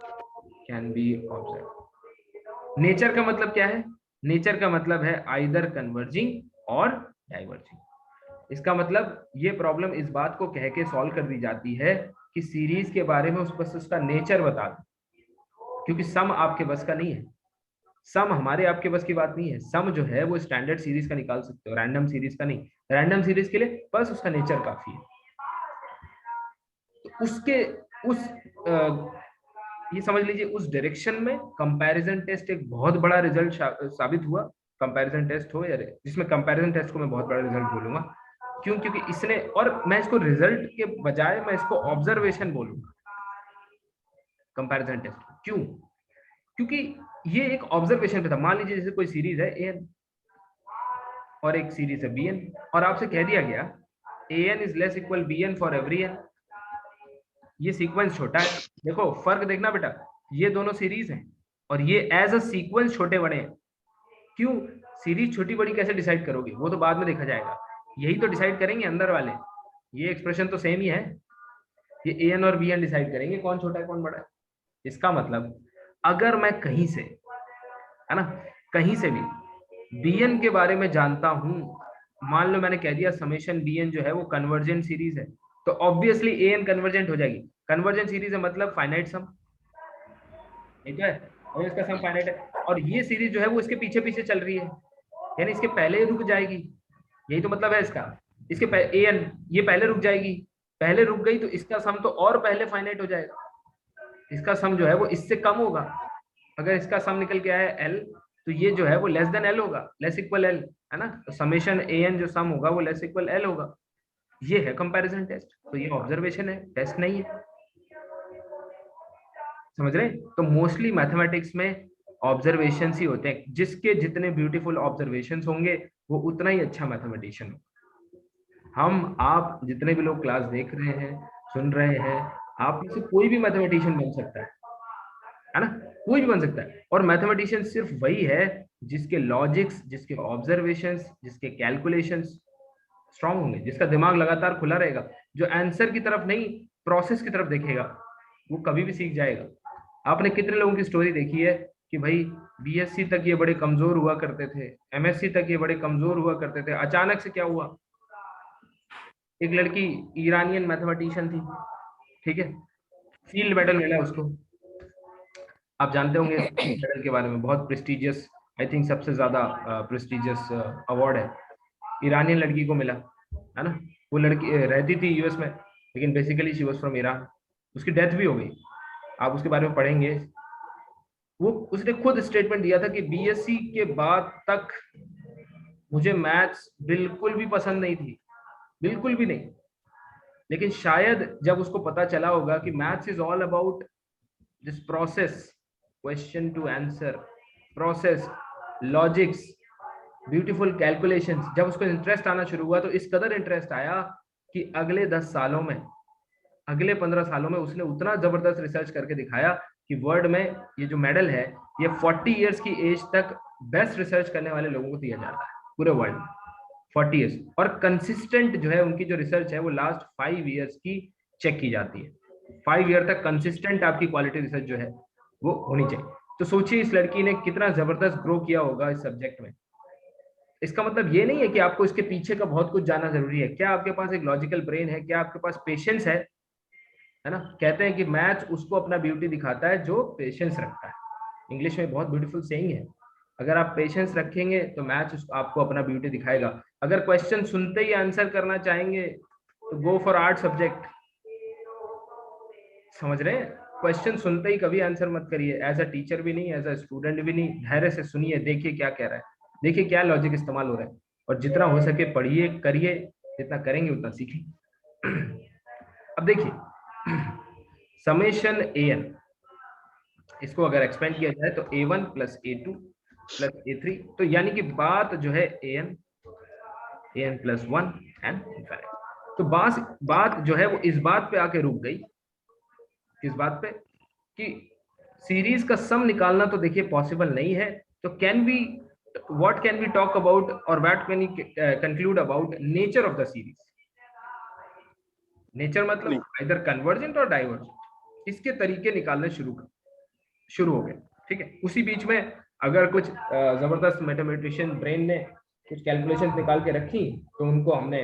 can be observed। Nature का मतलब क्या है? नेचर का मतलब है आइदर कन्वर्जिंग और डाइवर्जिंग। इसका मतलब ये प्रॉब्लम इस बात को कह के सॉल्व कर दी जाती है कि सीरीज के बारे में उसका नेचर बता दो, क्योंकि सम आपके बस का नहीं है, सम हमारे आपके बस की बात नहीं है। सम जो है वो स्टैंडर्ड सीरीज का निकाल सकते हो, रैंडम सीरीज का नहीं। रैंडम सीरीज के लिए बस उसका नेचर काफी है। तो उसके ये समझ लीजिए उस डायरेक्शन में कंपैरिजन टेस्ट एक बहुत बड़ा रिजल्ट साबित हुआ। कंपैरिजन टेस्ट हो या जिसमें कंपैरिजन टेस्ट को मैं बहुत बड़ा रिजल्ट बोलूंगा, क्यों? क्योंकि इसने, और मैं इसको रिजल्ट के बजाय मैं इसको ऑब्जर्वेशन बोलूंगा कंपैरिजन टेस्ट। क्यों? क्योंकि ये एक ऑब्जर्वेशन पे था। मान लीजिए जैसे कोई सीरीज है an और एक सीरीज है bn, और आपसे कह दिया गया an is less equal bn for every n। ये सीक्वेंस छोटा है, देखो फर्क देखना बेटा, ये दोनों सीरीज हैं और ये एज अ सीक्वेंस छोटे बड़े हैं। क्यों? सीरीज छोटी बड़ी कैसे डिसाइड करोगे, वो तो बाद में देखा जाएगा, यही तो डिसाइड करेंगे अंदर वाले। ये एक्सप्रेशन तो सेम ही है, ये an और bn डिसाइड करेंगे कौन छोटा है कौन बड़ा है। इसका मतलब अगर मैं कहीं से, है ना, कहीं से भी bn के बारे में जानता हूं, मान लो मैंने कह दिया समेशन bn जो है वो कन्वर्जेंट सीरीज है, तो ऑब्वियसली an कन्वर्जेंट हो जाएगी। कन्वर्जेंट सीरीज है मतलब फाइनाइट सम, ठीक है, और इसका सम फाइनाइट है, और ये सीरीज जो है वो इसके पीछे पीछे चल रही है, यानी इसके पहले रुक जाएगी, यही तो मतलब है इसका। इसके an ये पहले रुक जाएगी, पहले रुक गई तो इसका सम तो और पहले फाइनाइट हो जाएगा, इसका सम जो है वो इससे कम होगा। अगर इसका सम निकल के आया L, तो ये जो है वो लेस देन L होगा, लेस इक्वल L, है ना? तो समेशन an जो सम होगा वो लेस इक्वल L होगा। ये है कंपैरिजन टेस्ट, तो ये ऑब्जर्वेशन है, टेस्ट नहीं है। समझ रहे हैं? तो मोस्टली मैथमेटिक्स में ऑब्जर्वेशन ही होते हैं, जिसके जितने ब्यूटीफुल ऑब्जर्वेशन होंगे वो उतना ही अच्छा मैथमेटिशियन होगा। हम आप जितने भी लोग क्लास देख रहे हैं, सुन रहे हैं, आप में से कोई भी मैथमेटिशियन बन सकता है ना, कोई भी बन सकता है। और मैथमेटिशियन सिर्फ वही है जिसके लॉजिक्स, जिसके ऑब्जर्वेशंस, जिसके कैलकुलेशंस स्ट्रांग होंगे, जिसका दिमाग लगातार खुला रहेगा, जो आंसर की तरफ नहीं प्रोसेस की तरफ देखेगा, वो कभी भी सीख जाएगा। आपने कितने लोगों की स्टोरी देखी है कि भाई बीएससी तक ये बड़े कमजोर हुआ करते थे, एमएससी तक ये बड़े कमजोर हुआ करते थे, अचानक से क्या हुआ? एक लड़की ईरानियन मैथमेटिशियन थी, ठीक है, फील्ड मेडल मिला उसको। आप जानते होंगे फील्ड मेडल के बारे में, बहुत प्रेस्टिजियस, आई थिंक सबसे ज्यादा प्रेस्टिजियस अवार्ड है, ईरानियन लड़की को मिला, है ना। वो लड़की रहती थी यूएस में, लेकिन basically she was from Iran. उसकी डेथ भी हो गई, आप उसके बारे में पढ़ेंगे। वो उसने खुद स्टेटमेंट दिया था कि बीएससी के बाद तक मुझे मैथ्स बिल्कुल भी पसंद नहीं थी, बिल्कुल भी नहीं। लेकिन शायद जब उसको पता चला होगा कि maths is all about this process, question to answer, process, logics, beautiful calculations, जब उसको इंटरेस्ट आना शुरू हुआ तो इस कदर इंटरेस्ट आया कि अगले 10 सालों में, अगले 15 सालों में उसने उतना जबरदस्त रिसर्च करके दिखाया कि वर्ल्ड में ये जो मेडल है ये 40 इयर्स की एज तक बेस्ट रिसर्च करने वाले लोगों को दिया जाता है पूरे वर्ल्ड में, 40 इयर्स। और कंसिस्टेंट जो है उनकी जो रिसर्च है वो लास्ट 5 इयर्स की चेक की जाती है। 5 ईयर तक कंसिस्टेंट आपकी क्वालिटी रिसर्च जो है वो होनी चाहिए। तो सोचिए इस लड़की ने कितना जबरदस्त ग्रो किया होगा इस सब्जेक्ट में। इसका मतलब ये नहीं है कि आपको इसके पीछे का बहुत कुछ जानना जरूरी है। क्या आपके पास एक लॉजिकल ब्रेन है? क्या आपके पास पेशेंस है ना? कहते हैं कि मैथ्स उसको अपना ब्यूटी दिखाता है जो पेशेंस रखता है। इंग्लिश में बहुत ब्यूटीफुल सेइंग है, अगर आप पेशेंस रखेंगे तो मैथ्स आपको अपना ब्यूटी दिखाएगा। अगर क्वेश्चन सुनते ही आंसर करना चाहेंगे तो गो फॉर आर्ट सब्जेक्ट। समझ रहे हैं? क्वेश्चन सुनते ही कभी आंसर मत करिए, एज अ टीचर भी नहीं, एज अ स्टूडेंट भी नहीं। धैर्य से सुनिए, देखिए क्या कह रहा है, देखिए क्या लॉजिक इस्तेमाल हो रहा है, और जितना हो सके पढ़िए, करिए। जितना करेंगे उतना सीखेंगे। अब देखिए समेशन an, इसको अगर एक्सपेंड किया जाए तो a1 plus a2 plus a3, तो यानी कि बात जो है an प्लस 1 एंड इनफिनिटी। तो बात जो है वो इस बात पे आके रुक गई, किस बात पे? कि सीरीज का सम निकालना तो देखिए पॉसिबल नहीं है, तो can be what can we talk about और what can we conclude about nature of the series. Nature मतलब इधर कन्वर्जेंट और डाइवर्जेंट, इसके तरीके निकालने शुरू हो गए। ठीक है, उसी बीच में अगर कुछ जबरदस्त मैथमेटिशियन ब्रेन ने कुछ कैलकुलेशन निकाल के रखी तो उनको हमने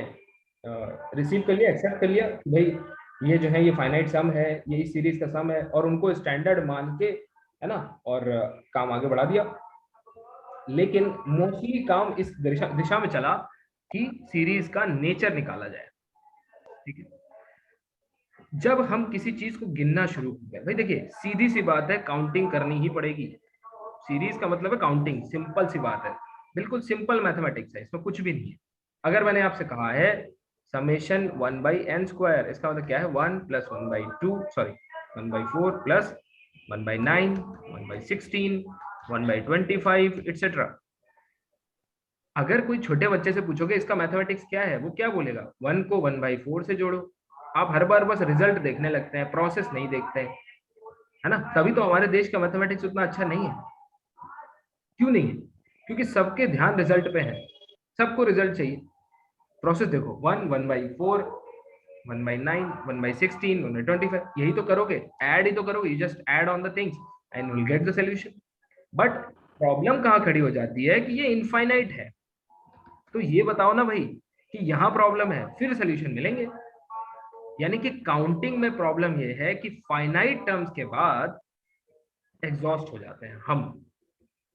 रिसीव कर लिया, एक्सेप्ट कर लिया कि भाई ये जो है ये फाइनाइट सम है, ये इस सीरीज का सम है, और उनको स्टैंडर्ड मान के, है ना, और काम आगे बढ़ा दिया। लेकिन मोस्टली काम इस दिशा में चला कि सीरीज का नेचर निकाला जाए। ठीक है, जब हम किसी चीज को गिनना शुरू कर भाई देखिए सीधी सी बात है, काउंटिंग करनी ही पड़ेगी। सीरीज का मतलब है काउंटिंग, सिंपल सी बात है, बिल्कुल सिंपल मैथमेटिक्स है, इसमें कुछ भी नहीं है। अगर मैंने आपसे कहा है समेशन 1/n², इसका मतलब क्या है? 1 + 1/2, सॉरी 1/4 प्लस 1/9, 1/16, 1/25 एटसेट्रा। अगर कोई छोटे बच्चे से पूछोगे इसका मैथमेटिक्स क्या है, वो क्या बोलेगा? 1 को 1/4 से जोड़ो। आप हर बार बस रिजल्ट देखने लगते हैं, प्रोसेस नहीं देखते हैं, है ना। तभी तो हमारे देश का मैथमेटिक्स उतना अच्छा नहीं है। क्यों नहीं है? क्योंकि सबके ध्यान रिजल्ट पे है, सबको रिजल्ट चाहिए। प्रोसेस देखो, 1, 1/4, 1/9, 1/16, 1/25, यही तो करोगे, ऐड ही तो करोगे। You just add on the things and you will get the solution. But problem कहाँ खड़ी हो जाती है कि ये इनफाइनाइट है। तो ये बताओ ना भाई कि यहाँ प्रॉब्लम है, फिर सोल्यूशन मिलेंगे। यानी कि काउंटिंग में प्रॉब्लम ये है कि फाइनाइट टर्म्स के बाद एग्जॉस्ट हो जाते हैं हम।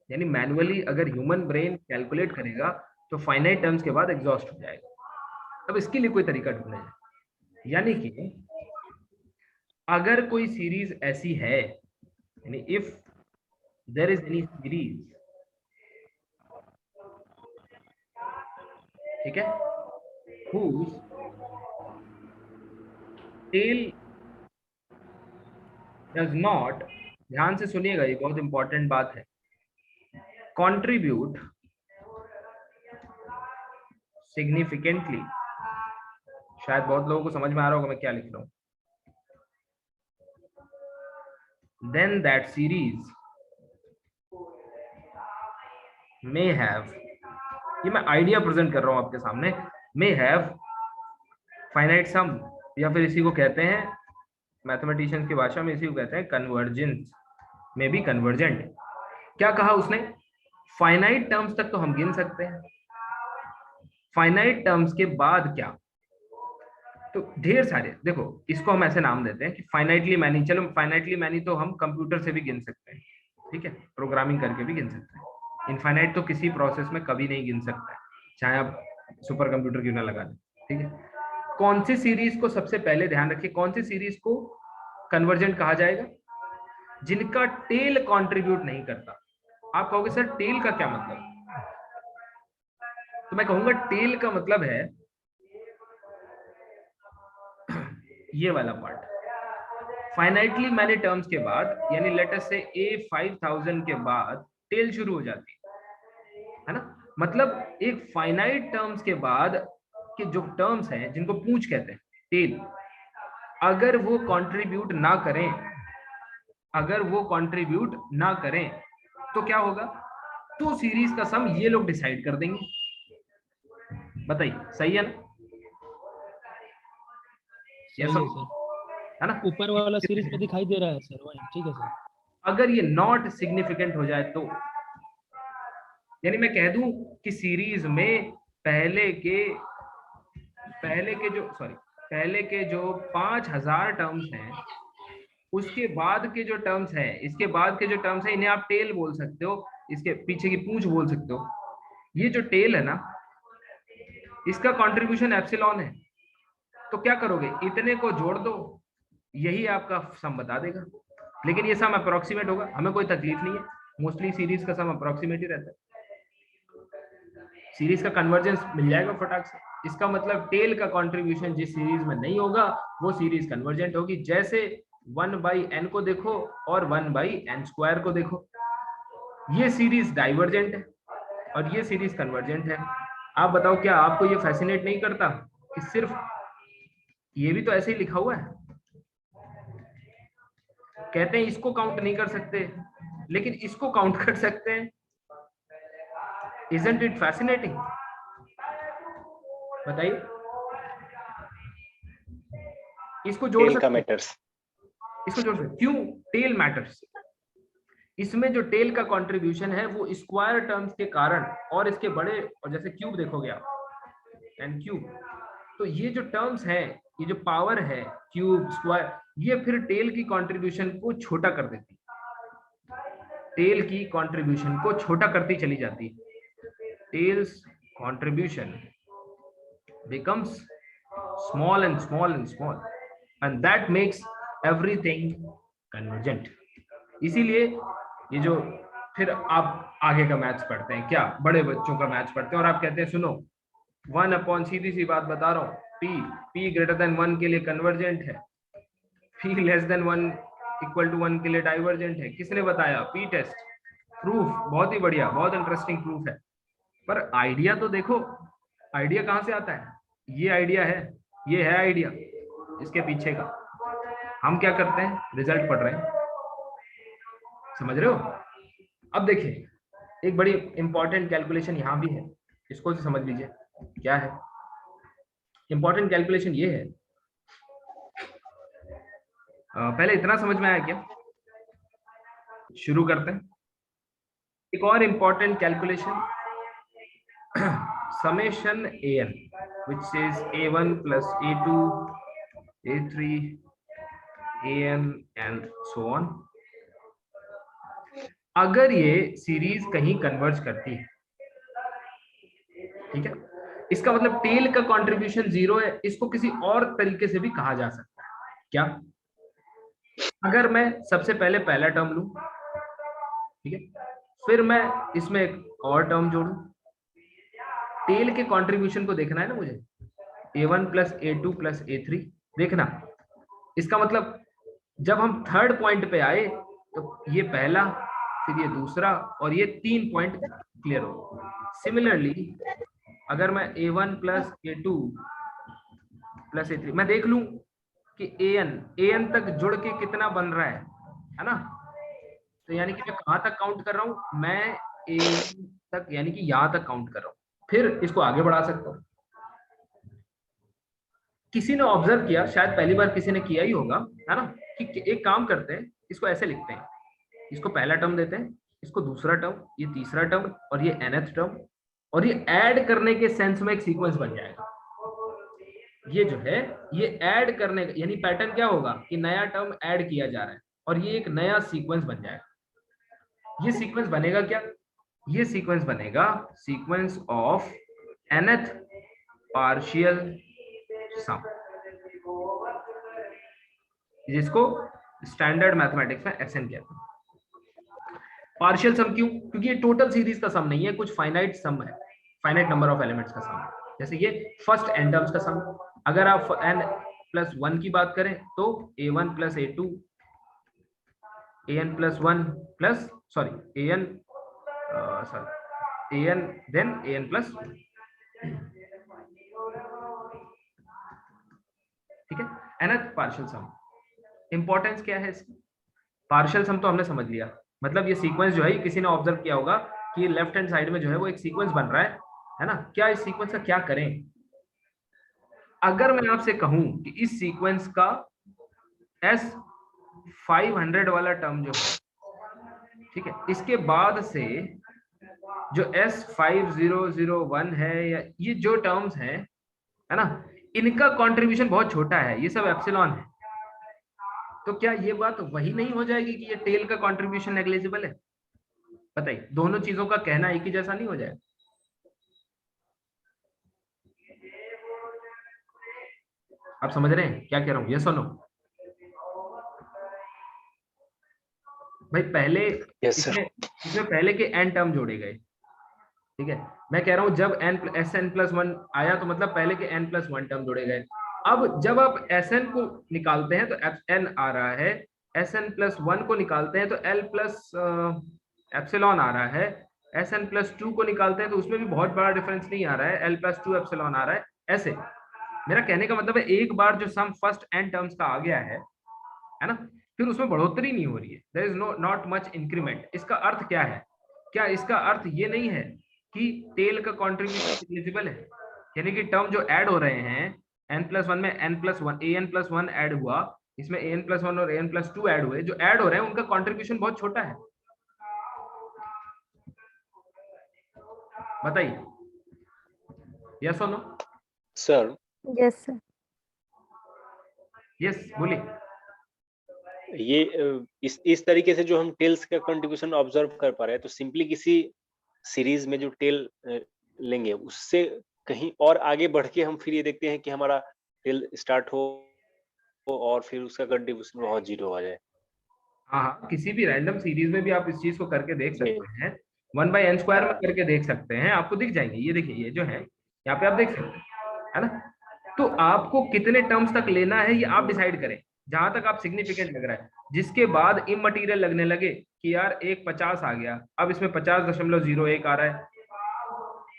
यानी मैनुअली अगर ह्यूमन ब्रेन कैलकुलेट करेगा तो फाइनाइट टर्म्स के बाद एग्जॉस्ट हो जाएगा। अब इसके लिए कोई तरीका ढूंढे जाए, यानी कि अगर कोई सीरीज ऐसी है, यानी if there is any series, ठीक है, whose टेल डज नॉट, ध्यान से सुनिएगा, ये बहुत इंपॉर्टेंट बात है, कंट्रीब्यूट सिग्निफिकेंटली, शायद बहुत लोगों को समझ में आ रहा होगा मैं क्या लिख रहा हूं, then that series may have, ये मैं आइडिया प्रेजेंट कर रहा हूं आपके सामने, may have फाइनाइट सम, या फिर इसी को कहते हैं मैथमेटिशियंस की भाषा में इसी को कहते हैं कन्वर्जेंस, में भी कन्वर्जेंट। क्या कहा उसने, फाइनाइट टर्म्स तक तो हम गिन सकते हैं, फाइनाइट टर्म्स के बाद क्या, तो ढेर सारे, देखो इसको हम ऐसे नाम देते हैं कि फाइनाइटली मैनी, चलो फाइनाइटली मैनी तो हम कंप्यूटर से भी गिन सकते हैं, ठीक है, प्रोग्रामिंग करके भी गिन सकते हैं, इनफाइनाइट तो किसी प्रोसेस में कभी नहीं गिन सकता है, चाहे आप सुपर कंप्यूटर क्यों ना लगा लें, ठीक है। कौन सी सीरीज को, सबसे पहले ध्यान रखिए, कौन सी सीरीज को कन्वर्जेंट कहा जाएगा, जिनका टेल कंट्रीब्यूट नहीं करता। आप कहोगे सर टेल का क्या मतलब, तो मैं कहूंगा टेल का मतलब है ये वाला पार्ट, फाइनाइटली मैनी टर्म्स के बाद, यानी लेट अस से A5000 के बाद टेल शुरू हो जाती है ना, मतलब एक फाइनाइट टर्म्स के बाद के जो टर्म्स हैं जिनको पूंछ कहते हैं, टेल, अगर वो कंट्रीब्यूट ना करें, अगर वो कंट्रीब्यूट ना करें तो क्या होगा, तो सीरीज का सम ये लोग डिसाइड कर देंगे। बताइए सही है ना, सही है सर, है ना, ऊपर वाला सीरीज में दिखाई दे रहा है सर, वही ठीक है सर। अगर ये नॉट सिग्निफिकेंट हो जाए तो, यानी मैं कह दूं कि सीरीज में पहले के जो 5000 टर्म्स हैं, उसके बाद के जो टर्म्स हैं, इसके बाद के जो टर्म्स हैं, इन्हें आप टेल बोल सकते हो, इसके पीछे की पूंछ बोल सकते हो। ये जो टेल है ना, इसका कंट्रीब्यूशन एप्सिलॉन है, तो क्या करोगे, इतने को जोड़ दो, यही आपका सम बता देगा, लेकिन ये सम अप्रोक्सीमेट होगा, हमें कोई तकलीफ नहीं है, मोस्टली सीरीज का सम अप्रोक्सीमेट ही रहता है, सीरीज का कन्वर्जेंस मिल जाएगा फटाक से। इसका मतलब टेल का कंट्रीब्यूशन जिस सीरीज में नहीं होगा वो सीरीज कन्वर्जेंट होगी, जैसे 1/n को देखो और 1/n² को देखो, ये सीरीज डाइवर्जेंट है और ये सीरीज कन्वर्जेंट है। आप बताओ क्या आपको ये फैसिनेट नहीं करता कि सिर्फ ये भी तो ऐसे ही लिखा हुआ है, कहते हैं इसको काउंट नहीं कर सकते लेकिन इसको काउंट कर सकते हैं, Isn't it fascinating? बताइए, इसको जोड़ सकते हैं, इसको जोड़ सकते, क्यों, टेल मैटर्स, इसमें जो टेल का कंट्रीब्यूशन है वो स्क्वायर टर्म्स के कारण और इसके बड़े, और जैसे क्यूब देखोगे आप, एन क्यूब, तो ये जो टर्म्स हैं, ये जो पावर है क्यूब स्क्वायर, ये फिर टेल की कंट्रीब्यूशन को छोटा कर देती, टेल की कंट्रीब्यूशन को छोटा करती चली जाती है, tales contribution becomes small and small and small and that makes everything convergent। इसीलिए ये जो फिर आप आगे का मैथ्स पढ़ते हैं, क्या बड़े बच्चों का मैथ्स पढ़ते हैं और आप कहते हैं सुनो 1/, सीधी सी बात बता रहा हूँ, p greater than 1 के लिए कन्वर्जेंट है, p less than 1 equal to 1 के लिए डाइवर्जेंट है, किसने बताया, p टेस्ट, प्रूफ, बहुत ही बढ़िया, बहुत इंटरेस्टिंग प्रूफ है, पर आइडिया तो देखो, आइडिया कहां से आता है, ये आइडिया है, ये है आइडिया इसके पीछे का, हम क्या करते हैं, रिजल्ट पढ़ रहे हैं, समझ रहे हो। अब देखिए एक बड़ी इंपॉर्टेंट कैलकुलेशन यहां भी है, इसको से समझ लीजिए क्या है इंपॉर्टेंट कैलकुलेशन, ये है, पहले इतना समझ में आया क्या, शुरू करते हैं एक और important calculation, summation an which is a1 plus a2 a3 an and so on। अगर ये सीरीज कहीं कन्वर्ज करती है, ठीक है, इसका मतलब टेल का कंट्रीब्यूशन 0 है, इसको किसी और तरीके से भी कहा जा सकता है, क्या, अगर मैं सबसे पहले पहला टर्म लूं, ठीक है, फिर मैं इसमें एक और टर्म जोड़ूं, टेल के कंट्रीब्यूशन को देखना है ना मुझे, a1 plus a2 plus a3 देखना, इसका मतलब जब हम थर्ड पॉइंट पे आए तो ये पहला, फिर ये दूसरा और ये 3 पॉइंट क्लियर हो। सिमिलरली अगर मैं a1 plus a2 plus a3 मैं देख लूं कि an तक जुड़ के कितना बन रहा है ना, तो यानी कि मैं कहां तक काउंट कर रहा हूं, मैं an तक यानी कि यहां तक काउंट कर रहा हूं, फिर इसको आगे बढ़ा सकता हूं। किसी ने ऑब्जर्व किया, शायद पहली बार किसी ने किया ही होगा, है ना, कि एक काम करते हैं, इसको ऐसे लिखते हैं, इसको पहला टर्म देते हैं, इसको दूसरा टर्म, ये तीसरा टर्म और ये nth टर्म, और ये ऐड करने के सेंस में एक सीक्वेंस बन जाएगा। ये जो है ये ऐड करने का यानी पैटर्न क्या होगा कि नया टर्म ऐड किया जा रहा है और ये एक नया सीक्वेंस बन जाएगा। ये सीक्वेंस बनेगा क्या, ये सीक्वेंस बनेगा सीक्वेंस ऑफ nth पार्शियल सम, जिसको स्टैंडर्ड मैथमेटिक्स में SN कहते हैं। पार्शियल सम क्यों, क्योंकि ये टोटल सीरीज का सम नहीं है, कुछ फाइनाइट सम है, फाइनाइट नंबर ऑफ एलिमेंट्स का सम। जैसे ये फर्स्ट n टर्म्स का सम, अगर आप n+1 की बात करें तो a1 plus a2 an plus 1 plus an then an plus, ठीक है। nth पार्शियल सम, इंपॉर्टेंस क्या है इसकी, पार्शियल सम तो हमने समझ लिया, मतलब ये सीक्वेंस जो है किसी ने ऑब्जर्व किया होगा कि लेफ्ट हैंड साइड में जो है वो एक सीक्वेंस बन रहा है ना। क्या इस सीक्वेंस का क्या करें, अगर मैं आपसे कहूं कि इस सीक्वेंस का S500 वाला टर्म जो है, ठीक है, इसके बाद से जो S5001 है या ये जो टर्म्स हैं, है ना, इनका कंट्रीब्यूशन बहुत छोटा है, ये सब एप्सिलॉन है, तो क्या ये बात वही नहीं हो जाएगी कि ये टेल का कंट्रीब्यूशन नेग्लिजिबल है? बताइए, दोनों चीजों का कहना एक ही जैसा नहीं हो जाएगा? आप समझ रहे हैं क्या कह रहा हूं, यस और नो? भाई पहले इसमें पहले के n टर्म जोड़े गए, ठीक है, मैं कह रहा हूं जब Sn+1 आया तो मतलब पहले के n+1 टर्म जोड़े गए। अब जब आप Sn को निकालते हैं तो n आ रहा है, Sn+1 को निकालते हैं तो l प्लस एप्सिलॉन आ रहा है, Sn+2 को निकालते हैं तो उसमें भी बहुत बड़ा डिफरेंस नहीं आ रहा है, l+2 एप्सिलॉन आ रहा है। ऐसे मेरा कहने का मतलब है एक बार जो सम फर्स्ट n टर्म्स का आ गया है ना, फिर उसमें बढ़ोतरी नहीं हो रही है, there is not much increment. इसका अर्थ क्या है, क्या इसका अर्थ ये नहीं है कि टेल का कंट्रीब्यूशन नेग्लिजिबल है, यानी कि टर्म जो ऐड हो रहे हैं n+1 में an+1 ऐड हुआ, इसमें an+1 और an+2 ऐड हुए, जो ऐड हो रहे हैं उनका कंट्रीब्यूशन बहुत छोटा है? बताइए, यस और no? Sir yes sir. Yes बोलिए। ये इस तरीके से जो हम टेल्स का कंट्रीब्यूशन ऑब्जर्व कर पा रहे हैं, तो सिंपली किसी सीरीज में जो टेल लेंगे उससे कहीं और आगे बढ़ के हम फिर ये देखते हैं कि हमारा टेल स्टार्ट हो और फिर उसका कंट्रीब्यूशन बहुत जीरो आ जाए। हाँ, किसी भी रैंडम सीरीज में भी आप इस चीज को करके देख सकते हैं, 1/n² में करके देख सकते हैं, आपको दिख जाएंगे। ये देखिए, ये जो है यहाँ पे आप देख सकते हैं, है ना। तो आपको कितने टर्म्स तक लेना है ये आप डिसाइड करें, जहां तक आप सिग्निफिकेंट लग रहा है, जिसके बाद इमटेरियल लगने लगे कि यार एक 50 आ गया, अब इसमें 50.01 आ रहा है,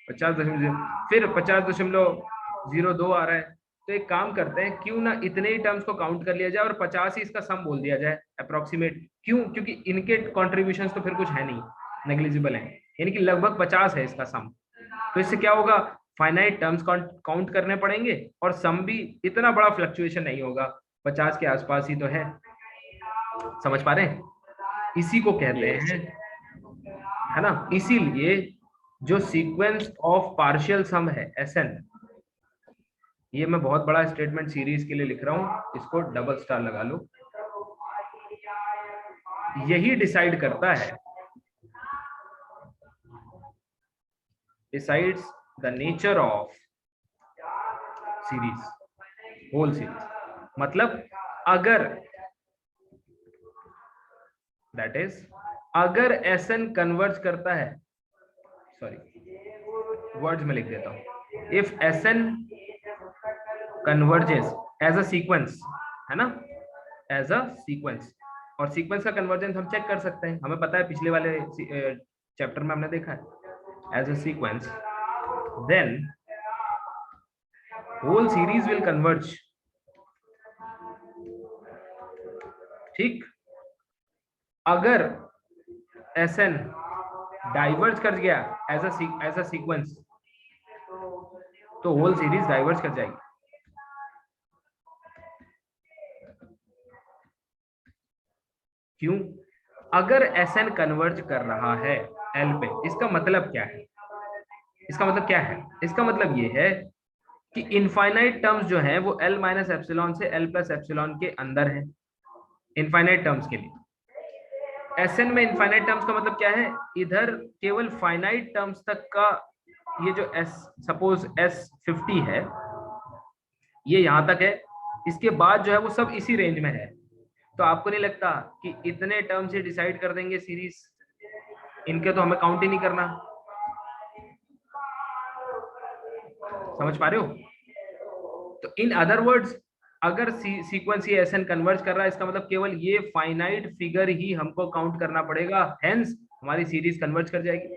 50.0 फिर 50.02 आ रहा है, तो एक काम करते हैं, क्यों ना इतने ही टर्म्स को काउंट कर लिया जाए और 50 ही इसका सम बोल दिया जाए अप्रोक्सीमेट। क्यों? क्योंकि इनके कॉन्ट्रीब्यूशंस तो फिर कुछ है नहीं, नेग्लिजिबल है, यानी कि लगभग 50 है इसका सम। तो इससे क्या होगा, फाइनाइट टर्म्स काउंट करने पड़ेंगे और सम भी इतना बड़ा फ्लक्चुएशन नहीं होगा, 50 के आसपास ही तो है। समझ पा रहे हैं? इसी को कहते हैं, है ना। इसीलिए जो सीक्वेंस ऑफ पार्शियल सम है SN, ये मैं बहुत बड़ा स्टेटमेंट सीरीज के लिए लिख रहा हूं, इसको डबल स्टार लगा लो, यही डिसाइड करता है, decides the nature of series, whole series. मतलब अगर, दैट इज अगर SN कन्वर्ज करता है, सॉरी वर्ड्स में लिख देता हूं, if SN converges as a sequence, है ना, एज अ सीक्वेंस, और सीक्वेंस का कन्वर्जेंस हम चेक कर सकते हैं, हमें पता है पिछले वाले चैप्टर में हमने देखा है as a sequence, then whole series will converge. ठीक, अगर Sn डाइवर्ज कर गया एज अ सीक्वेंस तो होल सीरीज डाइवर्ज कर जाएगी। क्यों? अगर Sn कन्वर्ज कर रहा है L पे, इसका मतलब क्या है? इसका मतलब क्या है? इसका मतलब ये है कि इनफाइनाइट टर्म्स जो है वो L माइनस एप्सिलॉन से L प्लस एप्सिलॉन के अंदर है इनफाइनाइट टर्म्स के लिए। Sn में इनफाइनाइट टर्म्स का मतलब क्या है? इधर केवल फाइनाइट टर्म्स तक का ये जो सपोज S50 है, ये यहां तक है, इसके बाद जो है वो सब इसी रेंज में है। तो आपको नहीं लगता कि इतने टर्म से डिसाइड कर देंगे सीरीज, इनके तो हमें काउंट ही नहीं करना। समझ पा रहे हो? तो इन अदर वर्ड्स, अगर सीक्वेंस ये Sn कन्वर्ज कर रहा है, इसका मतलब केवल ये फाइनाइट फिगर ही हमको काउंट करना पड़ेगा, हेंस हमारी सीरीज कन्वर्ज कर जाएगी,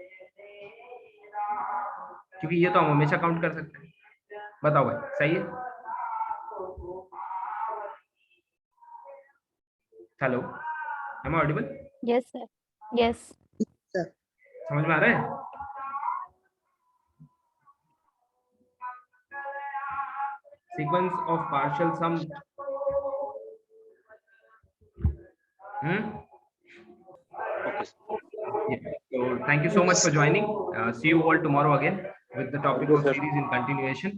क्योंकि ये तो हम हमेशा काउंट कर सकते हैं। बताओ भाई, सही है? Hello, am I audible? Yes sir, yes. समझ में आ रहा है? Sequence of partial sum. Okay. Yeah. So thank you so much for joining. See you all tomorrow again with the topic of sir. series in continuation.